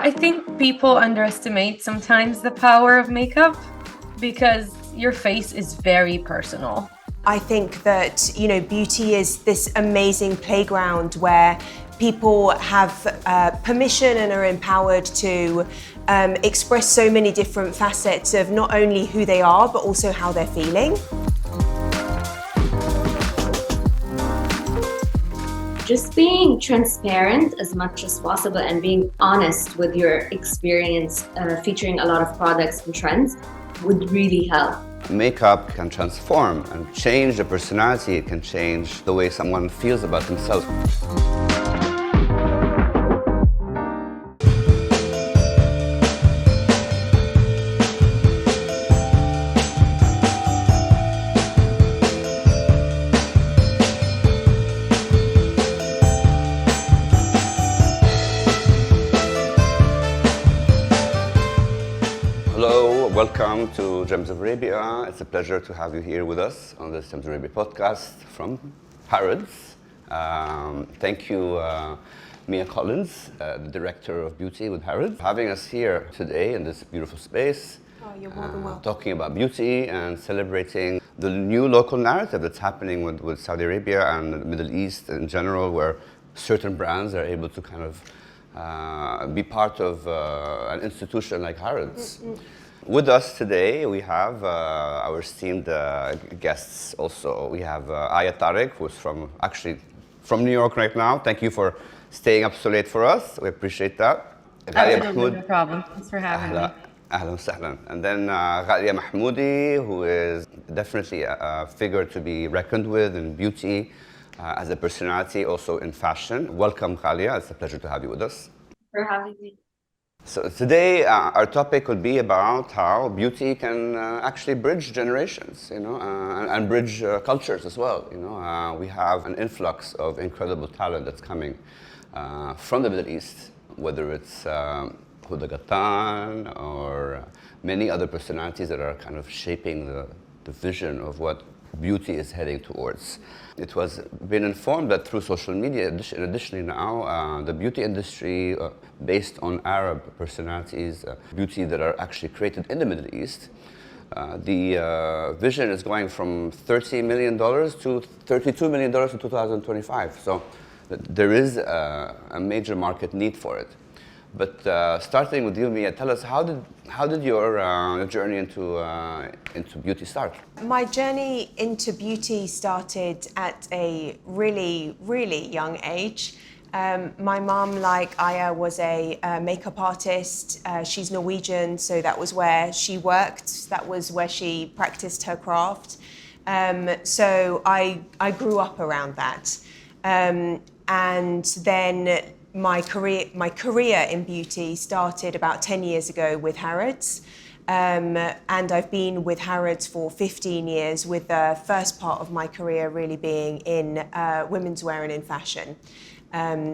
I think people underestimate sometimes the power of makeup because your face is very personal. I think that, beauty is this amazing playground where people have permission and are empowered to express so many different facets of not only who they are, but also how they're feeling. Just being transparent as much as possible and being honest with your experience, featuring a lot of products and trends would really help. Makeup can transform and change the personality. It can change the way someone feels about themselves. Welcome to Gems of Arabia. It's a pleasure to have you here with us on this Gems of Arabia podcast from Harrods. Thank you, Mia Collins, the Director of Beauty with Harrods, having us here today in this beautiful space. Oh, you're more than welcome. Talking about beauty and celebrating the new local narrative that's happening with Saudi Arabia and the Middle East in general, where certain brands are able to kind of be part of an institution like Harrods. With us today, we have our esteemed guests also. We have Tariq, who's from New York right now. Thank you for staying up so late for us. We appreciate that. Ghalia Mahmoudi. No problem. Thanks for having me. Ahlan sahlan. And then Ghalia Mahmoudi, who is definitely a figure to be reckoned with in beauty, as a personality, also in fashion. Welcome, Ghalia. It's a pleasure to have you with us. For having me. So today, our topic would be about how beauty can actually bridge generations, and bridge cultures as well. We have an influx of incredible talent that's coming from the Middle East, whether it's Huda Ghatan or many other personalities that are kind of shaping the vision of what beauty is heading towards. It was been informed that through social media, additionally now, the beauty industry based on Arab personalities, beauty that are actually created in the Middle East, the vision is going from $30 million to $32 million in 2025. So there is a major market need for it. But starting with you, Mia, tell us how did your journey into beauty start? My journey into beauty started at a really, really young age. My mom, like Aya, was a makeup artist. She's Norwegian, so that was where she worked. That was where she practiced her craft. So I grew up around that, and then. My career in beauty started about 10 years ago with Harrods, and I've been with Harrods for 15 years, with the first part of my career really being in women's wear and in fashion,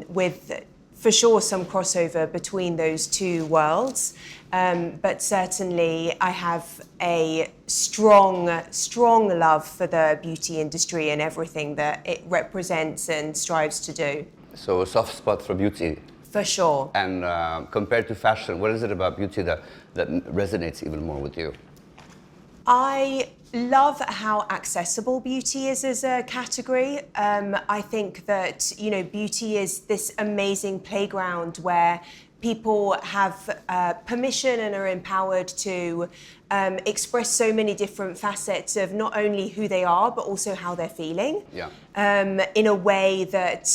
with for sure some crossover between those two worlds, but certainly I have a strong love for the beauty industry and everything that it represents and strives to do. So a soft spot for beauty. For sure. And compared to fashion, what is it about beauty that resonates even more with you? I love how accessible beauty is as a category. I think that, beauty is this amazing playground where people have permission and are empowered to express so many different facets of not only who they are, but also how they're feeling. Yeah. In a way that,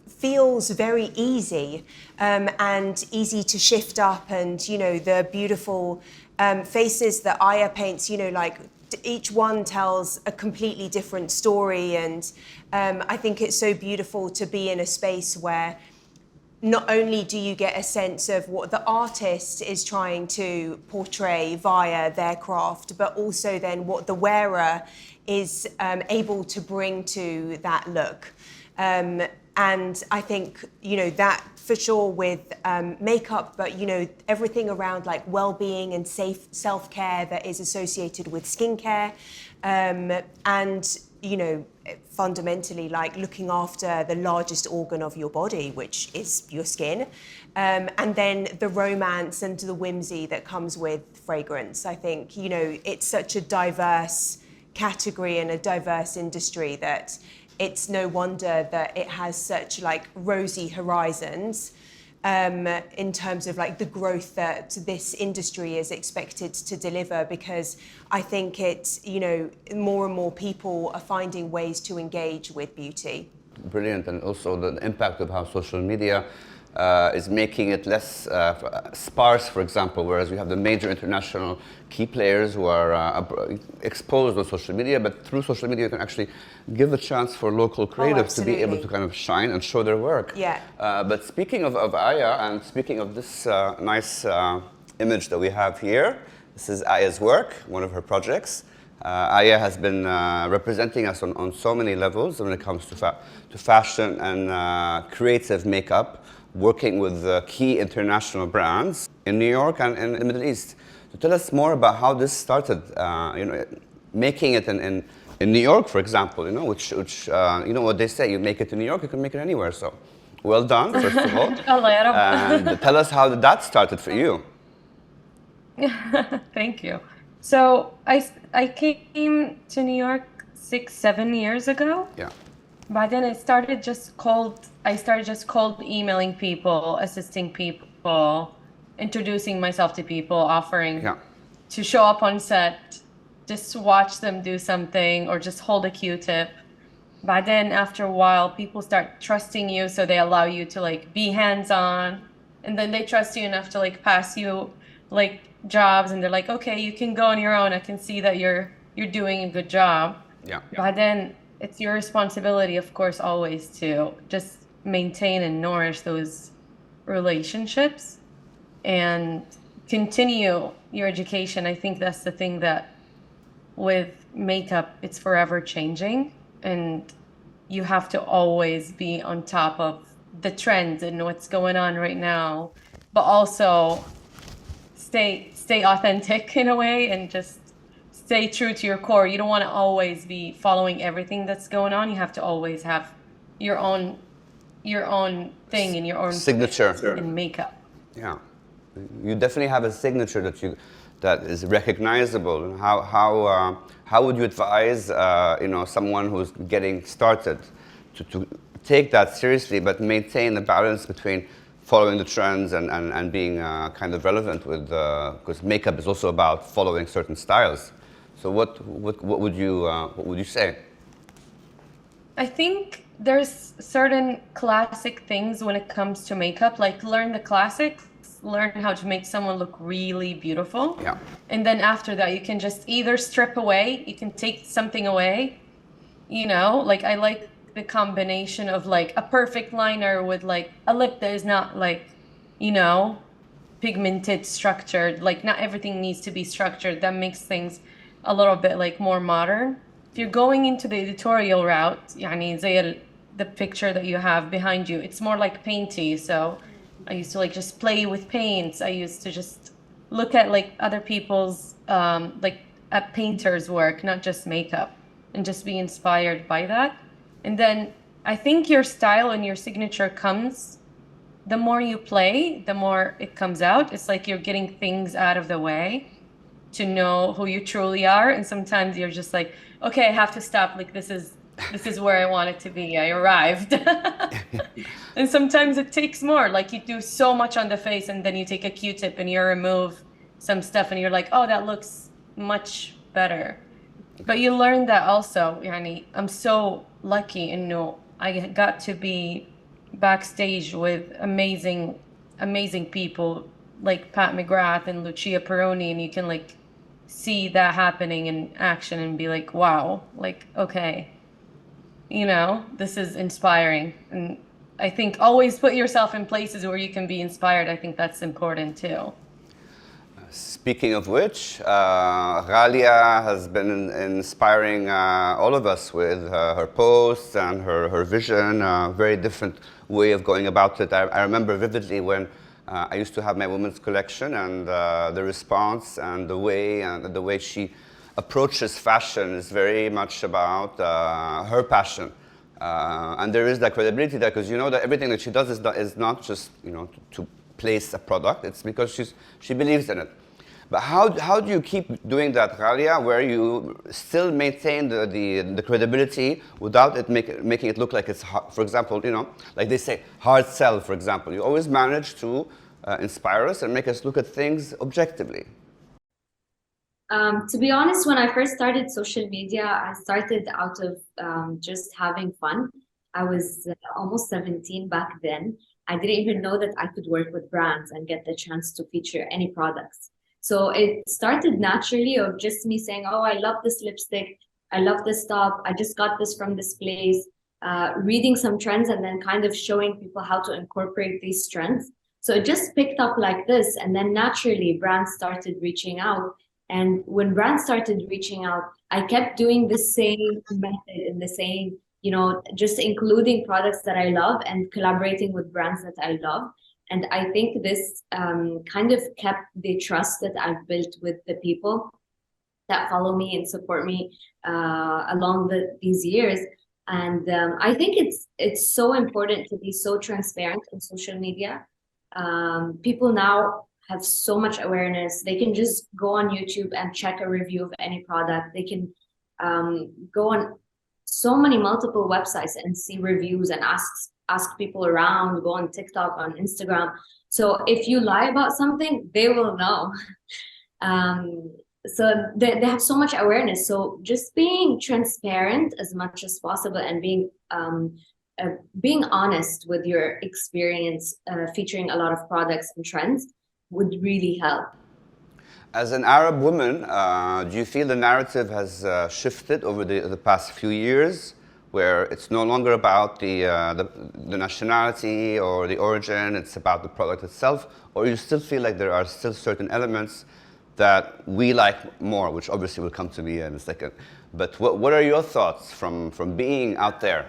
feels very easy and easy to shift up. And, the beautiful faces that Aya paints, each one tells a completely different story. And I think it's so beautiful to be in a space where not only do you get a sense of what the artist is trying to portray via their craft, but also then what the wearer is able to bring to that look. And I think, that for sure with makeup, but, everything around like well-being and safe self-care that is associated with skincare, and you know, fundamentally like looking after the largest organ of your body, which is your skin, and then the romance and the whimsy that comes with fragrance. I think, you know, it's such a diverse category and a diverse industry that it's no wonder that it has such like rosy horizons in terms of like the growth that this industry is expected to deliver, because I think it's, you know, more and more people are finding ways to engage with beauty. Brilliant, and also the impact of how social media is making it less sparse, for example, whereas we have the major international key players who are exposed on social media, but through social media you can actually give a chance for local creatives to be able to kind of shine and show their work. Yeah. But speaking of Aya, and speaking of this nice image that we have here, this is Aya's work, one of her projects. Aya has been representing us on so many levels when it comes to fashion and creative makeup, working with key international brands in New York and in the Middle East. So tell us more about how this started, you know, making it in New York, for example, you know, which you know what they say, you make it in New York, you can make it anywhere, so well done, first of all. And tell us how that started for you. Thank you. So I came to New York 6-7 years ago. Yeah. But then I started just cold emailing people, assisting people, introducing myself to people, offering to show up on set, just watch them do something or just hold a Q-tip. But then after a while, people start trusting you, so they allow you to like be hands-on, and then they trust you enough to like pass you like jobs, and they're like, okay, you can go on your own. I can see that you're doing a good job. Yeah. But then it's your responsibility, of course, always to just maintain and nourish those relationships and continue your education. I think that's the thing that with makeup, it's forever changing, and you have to always be on top of the trends and what's going on right now, but also stay authentic in a way and just stay true to your core. You don't want to always be following everything that's going on. You have to always have your own thing and your own signature in makeup. Yeah, you definitely have a signature that is recognizable. And how would you advise you know, someone who's getting started to take that seriously but maintain the balance between following the trends and being kind of relevant with, because makeup is also about following certain styles. So what would you say? I think there's certain classic things when it comes to makeup, like learn the classics, learn how to make someone look really beautiful. Yeah. And then after that, you can just either strip away, you can take something away, you know, like I like the combination of like a perfect liner with like a lip that is not like, you know, pigmented, structured. Like not everything needs to be structured. That makes things a little bit like more modern. If you're going into the editorial route, يعني زي the picture that you have behind you, it's more like painty. So I used to like just play with paints. I used to just look at like other people's like at painters' work, not just makeup, and just be inspired by that. And then I think your style and your signature comes, the more you play, the more it comes out. It's like you're getting things out of the way to know who you truly are. And sometimes you're just like, okay, I have to stop. Like this is where I want it to be. I arrived. And sometimes it takes more. Like you do so much on the face and then you take a Q-tip and you remove some stuff and you're like, oh, that looks much better. But you learn that also. Yani, I'm so lucky and I got to be backstage with amazing people like Pat McGrath and Lucia Peroni, and you can like see that happening in action and be like, wow, like, okay, you know, this is inspiring. And I think always put yourself in places where you can be inspired. I think that's important too. Speaking of which, Ghalia has been inspiring all of us with her posts and her vision, a very different way of going about it. I remember vividly when I used to have my women's collection and the response and the way she approaches fashion is very much about her passion. And there is that credibility there, because you know that everything that she does is not just, you know, to place a product. It's because she believes in it. But how do you keep doing that, Ghalia, where you still maintain the credibility without it making it look like it's hard? For example, you know, like they say, hard sell, for example. You always manage to inspire us and make us look at things objectively. To be honest, when I first started social media, I started out of just having fun. I was almost 17 back then. I didn't even know that I could work with brands and get the chance to feature any products. So it started naturally of just me saying, oh, I love this lipstick. I love this top. I just got this from this place, reading some trends and then kind of showing people how to incorporate these trends. So it just picked up like this. And then naturally brands started reaching out. And when brands started reaching out, I kept doing the same method and the same, you know, just including products that I love and collaborating with brands that I love. And I think this kind of kept the trust that I've built with the people that follow me and support me along these years. And I think it's so important to be so transparent on social media. People now have so much awareness. They can just go on YouTube and check a review of any product. They can go on so many multiple websites and see reviews and ask people around, go on TikTok, on Instagram. So if you lie about something, they will know. So they have so much awareness. So just being transparent as much as possible and being honest with your experience, featuring a lot of products and trends would really help. As an Arab woman, do you feel the narrative has shifted over the past few years, where it's no longer about the nationality or the origin, it's about the product itself? Or you still feel like there are still certain elements that we like more, which obviously will come to me in a second. But what are your thoughts from being out there?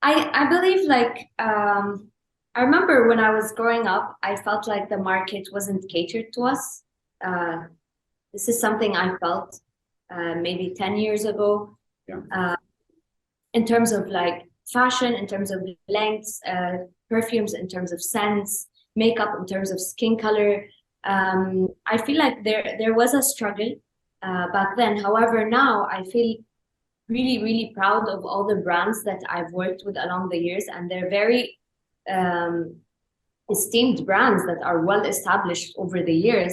I believe like, I remember when I was growing up, I felt like the market wasn't catered to us. This is something I felt maybe 10 years ago. Yeah. In terms of like fashion, in terms of lengths, perfumes, in terms of scents, makeup, in terms of skin color. I feel like there was a struggle back then. However, now I feel really, really proud of all the brands that I've worked with along the years, and they're very esteemed brands that are well established over the years.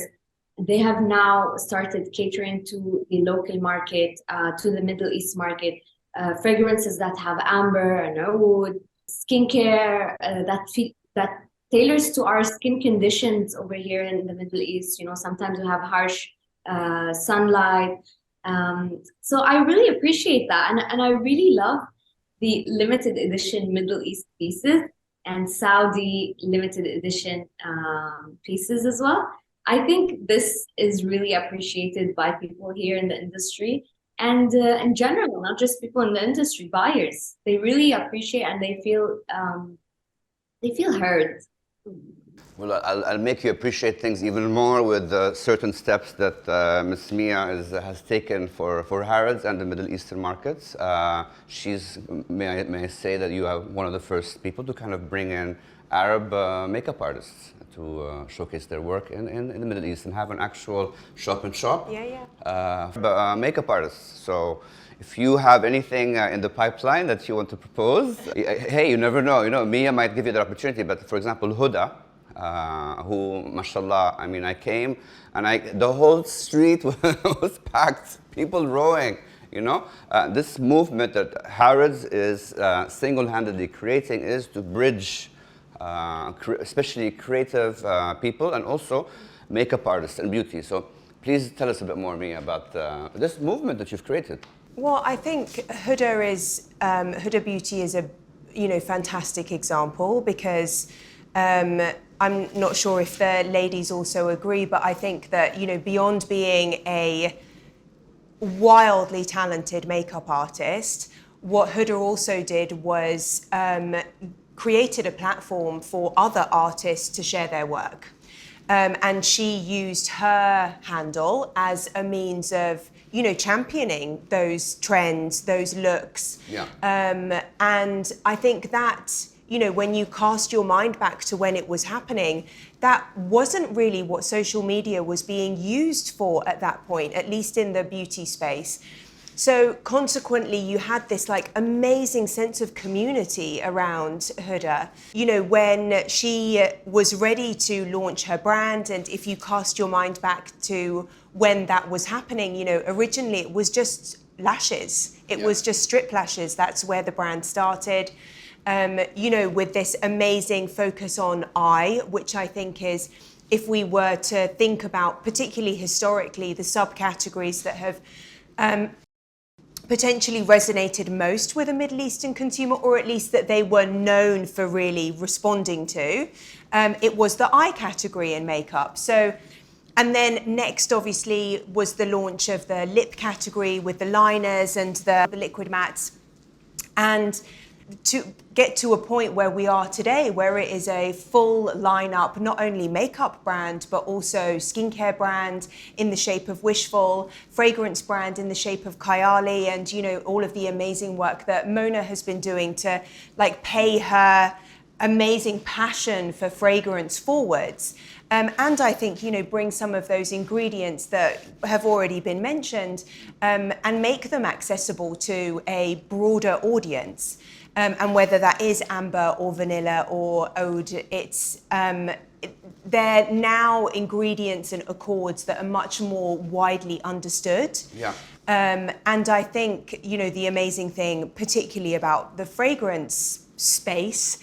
They have now started catering to the local market, to the Middle East market, fragrances that have amber and oud, skincare that tailors to our skin conditions over here in the Middle East. You know, sometimes we have harsh sunlight. So I really appreciate that. And I really love the limited edition Middle East pieces and Saudi limited edition pieces as well. I think this is really appreciated by people here in the industry and in general, not just people in the industry, buyers. They really appreciate and they feel heard. Well, I'll make you appreciate things even more with certain steps that Ms. Mia has taken for Harrods and the Middle Eastern markets. May I say that you are one of the first people to kind of bring in Arab makeup artists to showcase their work in the Middle East and have an actual shop-in-shop. Makeup artists. So if you have anything in the pipeline that you want to propose, hey, you never know. You know, Mia might give you the opportunity, but for example, Huda, who, mashallah, I mean, I came and the whole street was packed, people rowing, you know. This movement that Harrods is single-handedly creating is to bridge especially creative people and also makeup artists and beauty. So please tell us a bit more, Mia, about this movement that you've created. Well, I think Huda Beauty is a fantastic example because I'm not sure if the ladies also agree, but I think that beyond being a wildly talented makeup artist, what Huda also did was created a platform for other artists to share their work. And she used her handle as a means of championing those trends, those looks. Yeah. And I think that, when you cast your mind back to when it was happening, that wasn't really what social media was being used for at that point, at least in the beauty space. So consequently, you had this amazing sense of community around Huda. When she was ready to launch her brand, and if you cast your mind back to when that was happening, originally it was just lashes. It was just strip lashes. That's where the brand started. With this amazing focus on eye, which I think is, if we were to think about particularly historically, the subcategories that have potentially resonated most with a Middle Eastern consumer, or at least that they were known for really responding to, it was the eye category in makeup. So, and then next obviously was the launch of the lip category with the liners and the liquid mattes. And to get to a point where we are today, where it is a full lineup, not only makeup brand, but also skincare brand in the shape of Wishful, fragrance brand in the shape of Kayali, and all of the amazing work that Mona has been doing to pay her amazing passion for fragrance forwards. And I think, bring some of those ingredients that have already been mentioned and make them accessible to a broader audience. And whether that is amber or vanilla or oud, they're now ingredients and accords that are much more widely understood. Yeah. And I think, the amazing thing, particularly about the fragrance space,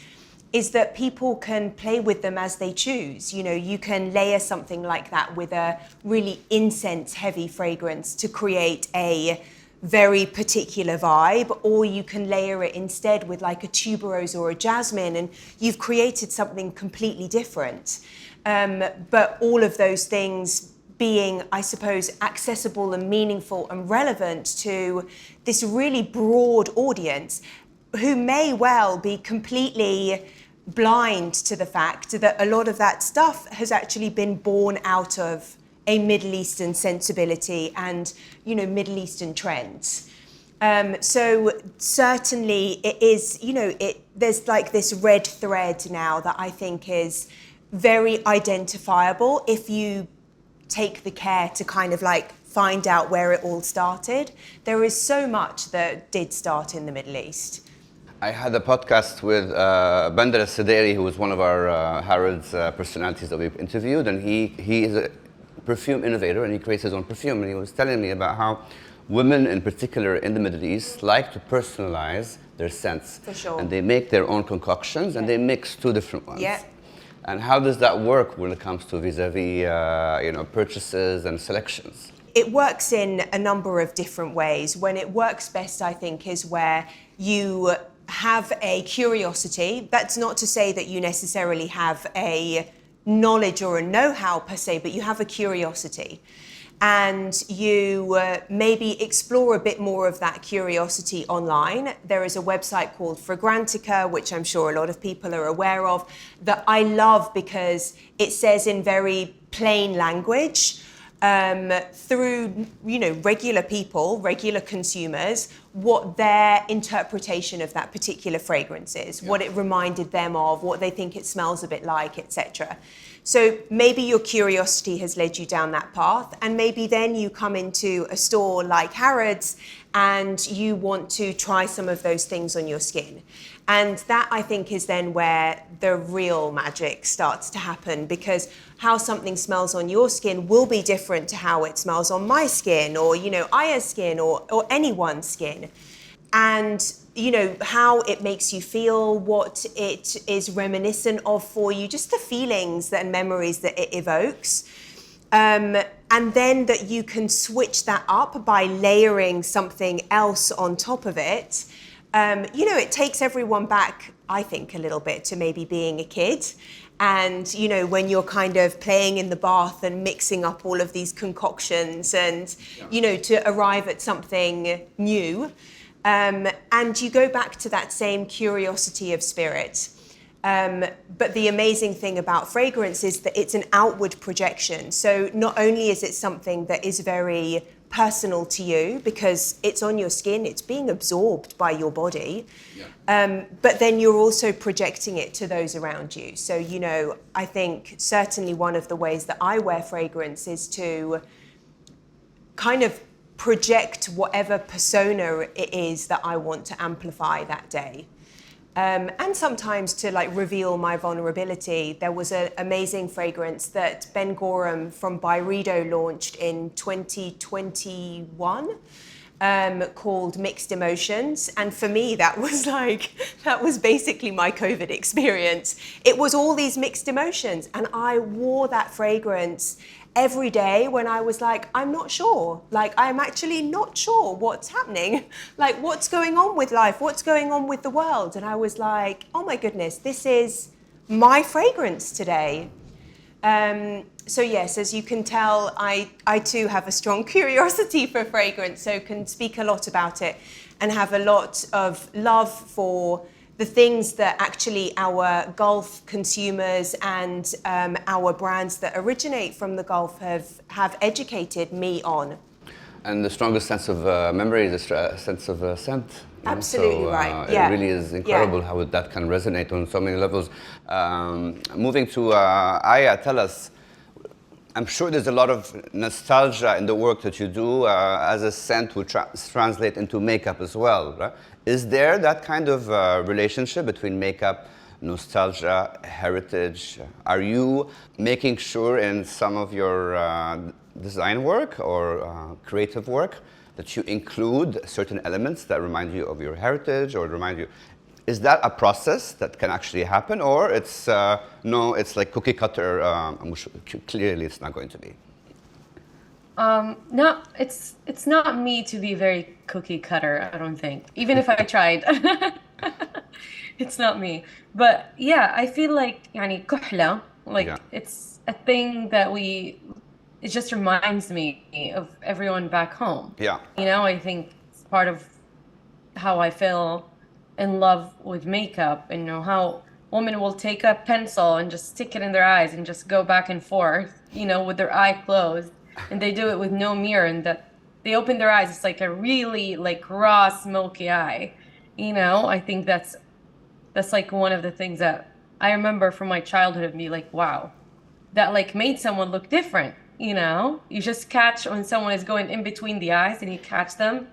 is that people can play with them as they choose. You can layer something like that with a really incense-heavy fragrance to create a very particular vibe, or you can layer it instead with a tuberose or a jasmine, and you've created something completely different. But all of those things being, I suppose, accessible and meaningful and relevant to this really broad audience who may well be completely blind to the fact that a lot of that stuff has actually been born out of a Middle Eastern sensibility and, Middle Eastern trends. So certainly it is, there's this red thread now that I think is very identifiable if you take the care to find out where it all started. There is so much that did start in the Middle East. I had a podcast with Bandar al-Saderi, who was one of our Harrods personalities that we've interviewed, and he is a perfume innovator, and he creates his own perfume, and he was telling me about how women in particular in the Middle East like to personalize their scents. For sure. And they make their own concoctions, and they mix two different ones. Yeah. And how does that work when it comes to vis-a-vis purchases and selections? It works in a number of different ways. When it works best, I think, is where you have a curiosity. That's not to say that you necessarily have a knowledge or a know-how per se, but you have a curiosity. And you maybe explore a bit more of that curiosity online. There is a website called Fragrantica, which I'm sure a lot of people are aware of, that I love because it says in very plain language, through regular people, regular consumers, what their interpretation of that particular fragrance is, what it reminded them of, what they think it smells a bit like, etc. So maybe your curiosity has led you down that path, and maybe then you come into a store like Harrods and you want to try some of those things on your skin. And that, I think, is then where the real magic starts to happen, because how something smells on your skin will be different to how it smells on my skin or, Aya's skin or anyone's skin. And, how it makes you feel, what it is reminiscent of for you, just the feelings and memories that it evokes. And then that you can switch that up by layering something else on top of it. It takes everyone back, I think, a little bit to maybe being a kid. And, when you're kind of playing in the bath and mixing up all of these concoctions and, to arrive at something new. And you go back to that same curiosity of spirit. But the amazing thing about fragrance is that it's an outward projection. So not only is it something that is very personal to you because it's on your skin, it's being absorbed by your body. But then you're also projecting it to those around you. So, you know, I think certainly one of the ways that I wear fragrance is to kind of project whatever persona it is that I want to amplify that day. And sometimes to like reveal my vulnerability. There was an amazing fragrance that Ben Gorham from Byredo launched in 2021 called Mixed Emotions. And for me, that was basically my COVID experience. It was all these mixed emotions. And I wore that fragrance every day when I was like, I'm not sure. Like, I'm actually not sure what's happening. Like, what's going on with life? What's going on with the world? And I was like, oh my goodness, this is my fragrance today. So yes, as you can tell, I too have a strong curiosity for fragrance, so can speak a lot about it and have a lot of love for the things that actually our Gulf consumers and our brands that originate from the Gulf have educated me on. And the strongest sense of memory is a sense of scent. Absolutely right. Yeah. It really is incredible how that can resonate on so many levels. Moving to Aya, tell us, I'm sure there's a lot of nostalgia in the work that you do as a scent would translate into makeup as well, right? Is there that kind of relationship between makeup, nostalgia, heritage? Are you making sure in some of your design work or creative work that you include certain elements that remind you of your heritage or remind you? Is that a process that can actually happen, or it's no, it's like cookie cutter, clearly it's not going to be? No, it's not me to be very cookie cutter, I don't think. Even if I tried. It's not me. But yeah, I feel like يعني كحلة, like it's a thing that it just reminds me of everyone back home. Yeah. You know, I think it's part of how I feel in love with makeup, and you know how women will take a pencil and just stick it in their eyes and just go back and forth, you know, with their eye closed, and they do it with no mirror, and that they open their eyes, it's like a really like raw smoky eye, you know. I think that's like one of the things that I remember from my childhood of me, like, wow, that like made someone look different, you know. You just catch when someone is going in between the eyes and you catch them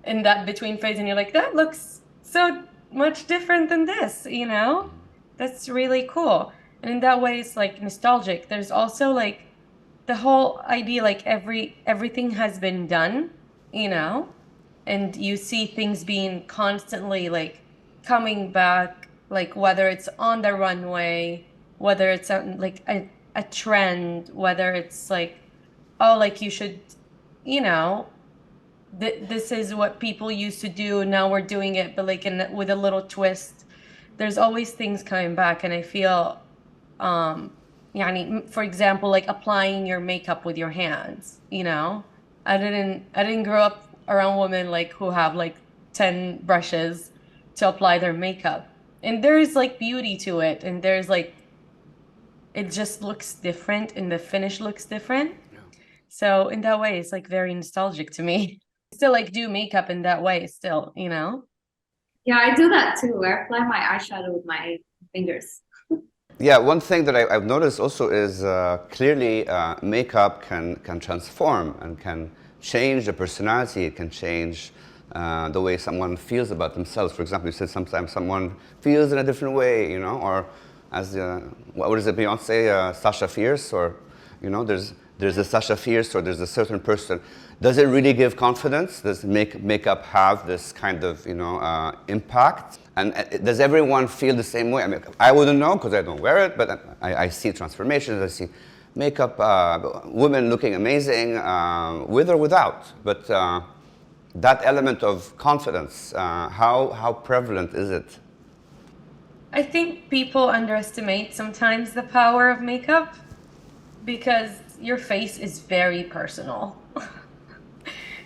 in that between phase and you're like, that looks so much different than this, you know. That's really cool. And in that way it's like nostalgic. There's also like the whole idea like everything has been done, you know, and you see things being constantly like coming back, like whether it's on the runway, whether it's like a trend, whether it's like, oh, like you should, you know, this is what people used to do, now we're doing it, but like with a little twist. There's always things coming back, and I feel يعني, for example, like applying your makeup with your hands, you know. I didn't grow up around women like who have like 10 brushes to apply their makeup, and there's like beauty to it, and there's like, it just looks different and the finish looks different. So in that way it's like very nostalgic to me. Still like do makeup in that way still, you know. Yeah, I do that too. I apply my eyeshadow with my fingers. Yeah, one thing that I've noticed also is clearly makeup can transform and can change the personality. It can change the way someone feels about themselves. For example, you said sometimes someone feels in a different way, you know, or as what is it, Beyonce, Sasha Fierce, or you know, there's a Sasha Fierce, or there's a certain person. Does it really give confidence? Does makeup have this kind of, you know, impact? And does everyone feel the same way? I mean, I wouldn't know because I don't wear it, but I see transformations. I see makeup, women looking amazing with or without. But that element of confidence, how prevalent is it? I think people underestimate sometimes the power of makeup because your face is very personal.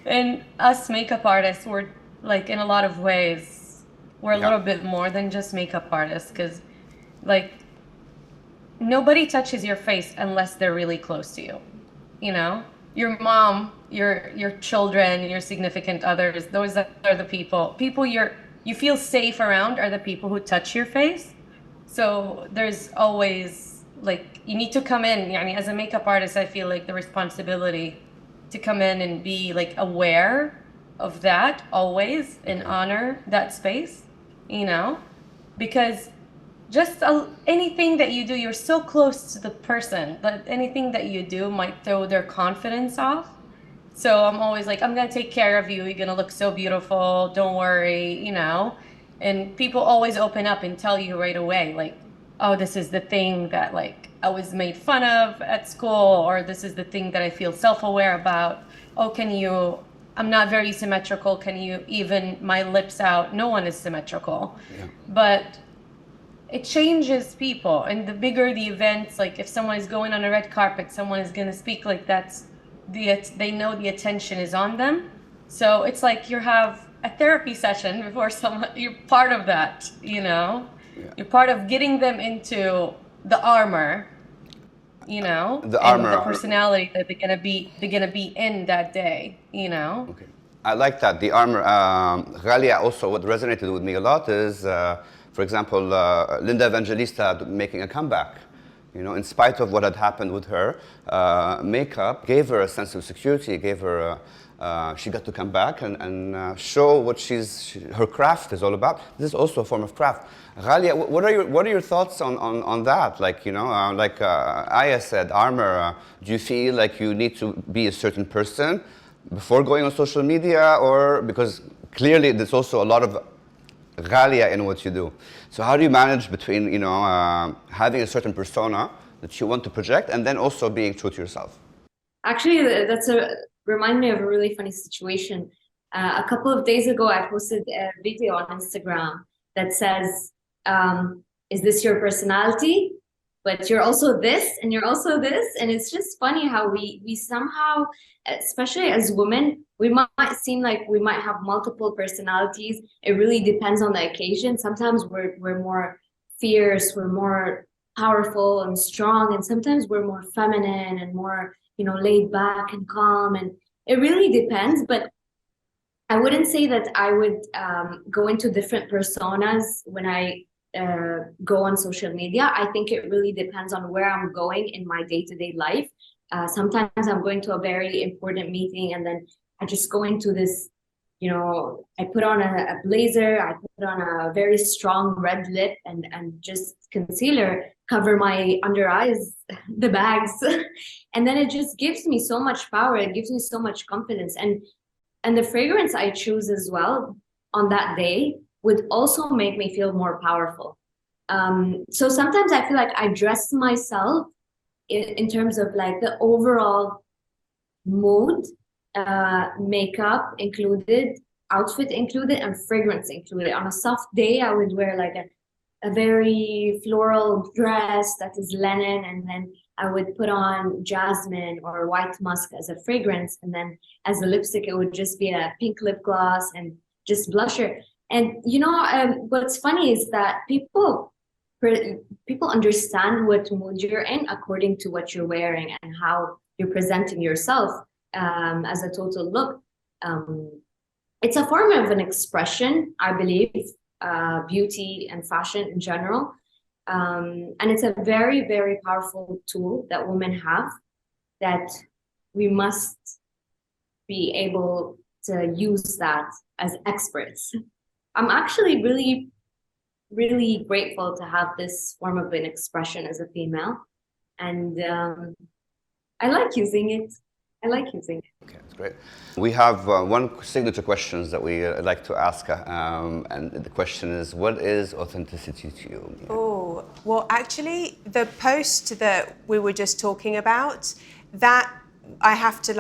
And us makeup artists, we're like, in a lot of ways, we're a little bit more than just makeup artists, because like nobody touches your face unless they're really close to you. You know, your mom your children, your significant others, those are the people you feel safe around are the people who touch your face. So there's always like, you need to come in, يعني, as a makeup artist, I feel like the responsibility to come in and be like aware of that always and honor that space, you know, because just anything that you do, you're so close to the person that anything that you do might throw their confidence off. So I'm always like, I'm gonna take care of you. You're gonna look so beautiful. Don't worry, you know. And people always open up and tell you right away, like, oh, this is the thing that like I was made fun of at school, or this is the thing that I feel self-aware about. Oh, I'm not very symmetrical. Can you even my lips out? No one is symmetrical. Yeah. But it changes people. And the bigger the events, like if someone is going on a red carpet, someone is gonna speak like they know the attention is on them. So it's like you have a therapy session before you're part of that, you know? Yeah. You're part of getting them into the armor, you know? The armor. The personality that they're gonna be in that day, you know? Okay. I like that, the armor. Ghalia, also what resonated with me a lot is, for example, Linda Evangelista making a comeback. You know, in spite of what had happened with her, makeup gave her a sense of security, gave her, she got to come back and show what her craft is all about. This is also a form of craft. Ghalia, what are your thoughts on that? Like, you know, like Aya said, armor, do you feel like you need to be a certain person before going on social media, or because clearly there's also a lot of Ghalia in what you do. So how do you manage between, you know, having a certain persona that you want to project and then also being true to yourself? Actually, remind me of a really funny situation. A couple of days ago, I posted a video on Instagram that says, is this your personality? But you're also this, and you're also this. And it's just funny how we somehow, especially as women, we might seem like we might have multiple personalities. It really depends on the occasion. Sometimes we're more fierce, we're more powerful and strong, and sometimes we're more feminine and more, you know, laid back and calm. And it really depends. But I wouldn't say that I would go into different personas when I go on social media. I think it really depends on where I'm going in my day-to-day life. Sometimes I'm going to a very important meeting and then I just go into this, you know, I put on a blazer, I put on a very strong red lip and just concealer, cover my under eyes, the bags. And then it just gives me so much power. It gives me so much confidence. And the fragrance I choose as well on that day would also make me feel more powerful. So sometimes I feel like I dress myself in terms of like the overall mood, makeup included, outfit included, and fragrance included. On a soft day, I would wear like a very floral dress that is linen, and then I would put on jasmine or white musk as a fragrance, and then as a lipstick, it would just be a pink lip gloss and just blusher. And you know, what's funny is that people understand what mood you're in according to what you're wearing and how you're presenting yourself as a total look. It's a form of an expression, I believe, beauty and fashion in general. And it's a very, very powerful tool that women have that we must be able to use that as experts. I'm actually really, really grateful to have this form of an expression as a female. And I like using it. Okay, that's great. We have one signature questions that we like to ask, and the question is, what is authenticity to you? Yeah. Oh, well, actually, the post that we were just talking about, that I have to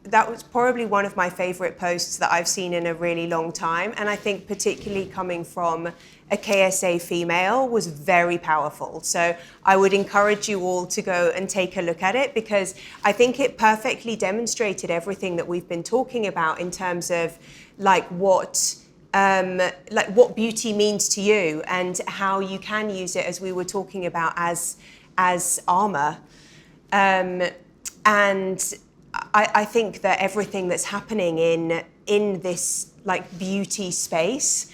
that was probably one of my favorite posts that I've seen in a really long time. And I think particularly coming from a KSA female was very powerful. So I would encourage you all to go and take a look at it, because I think it perfectly demonstrated everything that we've been talking about in terms of what beauty means to you and how you can use it, as we were talking about, as armor. And I think that everything that's happening in this like beauty space,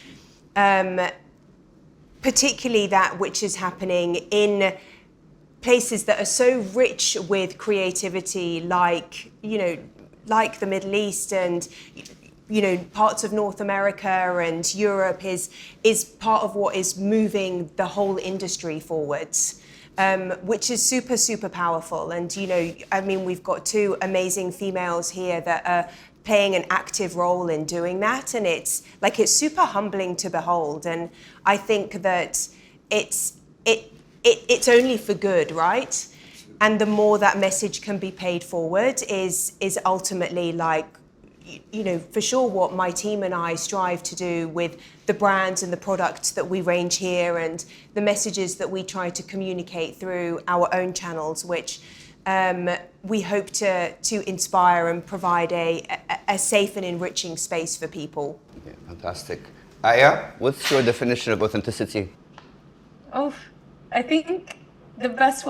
particularly that which is happening in places that are so rich with creativity, like, you know, like the Middle East and, you know, parts of North America and Europe is part of what is moving the whole industry forwards, which is super, super powerful. And, you know, I mean, we've got two amazing females here that are playing an active role in doing that. And it's super humbling to behold. And I think that it's only for good, right? And the more that message can be paid forward is ultimately, like, you know, for sure what my team and I strive to do with the brands and the products that we range here and the messages that we try to communicate through our own channels, which we hope to inspire and provide a safe and enriching space for people. Yeah, fantastic. Aya, what's your definition of authenticity? Oh, I think the best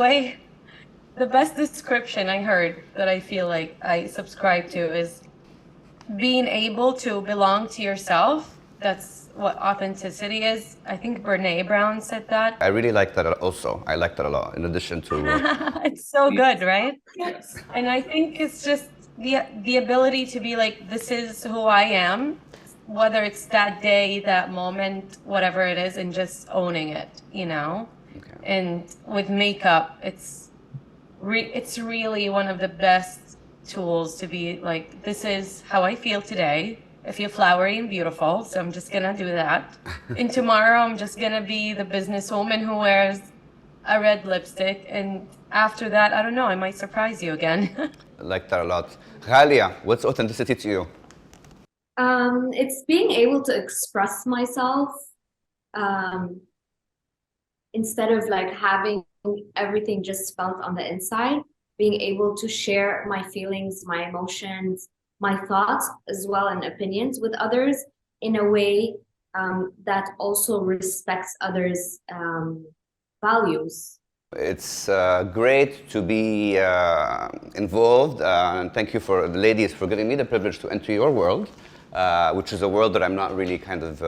description I heard that I feel like I subscribe to is being able to belong to yourself. That's what authenticity is. I think Brené Brown said that. I really like that also. I like that a lot, in addition to... It's so good, right? Yes. And I think it's just the ability to be like, this is who I am, whether it's that day, that moment, whatever it is, and just owning it, you know? Okay. And with makeup, it's really one of the best tools to be like, this is how I feel today. I feel flowery and beautiful, so I'm just gonna do that. And tomorrow I'm just gonna be the businesswoman who wears a red lipstick, and after that, I don't know, I might surprise you again. I like that a lot. Ghalia, what's authenticity to you? It's being able to express myself instead of like having everything just felt on the inside, being able to share my feelings, my emotions, my thoughts as well, and opinions with others in a way that also respects others' values. It's great to be involved, and thank you for the ladies for giving me the privilege to enter your world, which is a world that I'm not really kind of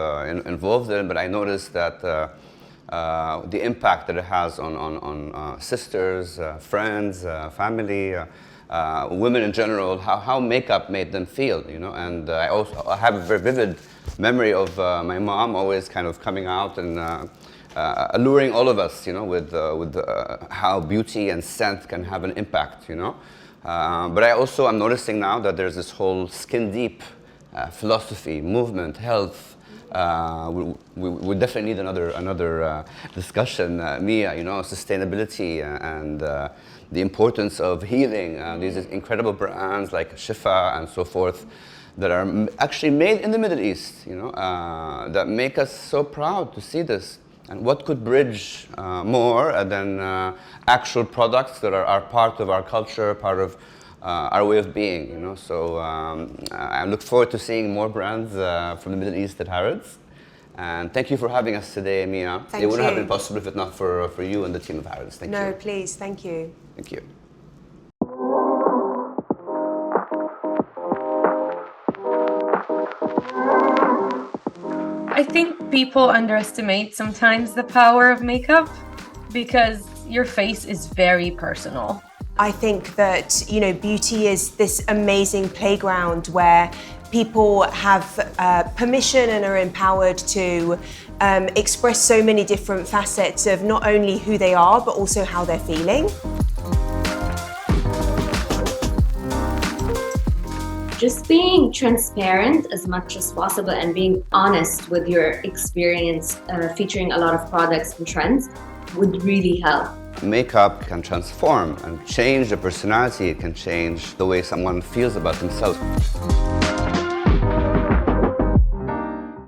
involved in, but I noticed that the impact that it has on sisters, friends, family, women in general, how makeup made them feel, you know. And I have a very vivid memory of my mom always kind of coming out and alluring all of us, you know, with how beauty and scent can have an impact, you know. But I also am noticing now that there's this whole skin deep philosophy, movement, health. We definitely need another discussion, Mia, you know, sustainability and the importance of healing. These incredible brands like Shifa and so forth that are actually made in the Middle East, you know, that make us so proud to see this. And what could bridge more than actual products that are part of our culture, part of our way of being, you know. So I look forward to seeing more brands from the Middle East at Harrods. And thank you for having us today, Mia. Thank it wouldn't you. have been possible if not for you and the team of Harrods. Thank you. No, please, thank you. Thank you. I think people underestimate sometimes the power of makeup because your face is very personal. I think that, you know, beauty is this amazing playground where people have permission and are empowered to express so many different facets of not only who they are, but also how they're feeling. Just being transparent as much as possible and being honest with your experience featuring a lot of products and trends would really help. Makeup can transform and change the personality. It can change the way someone feels about themselves.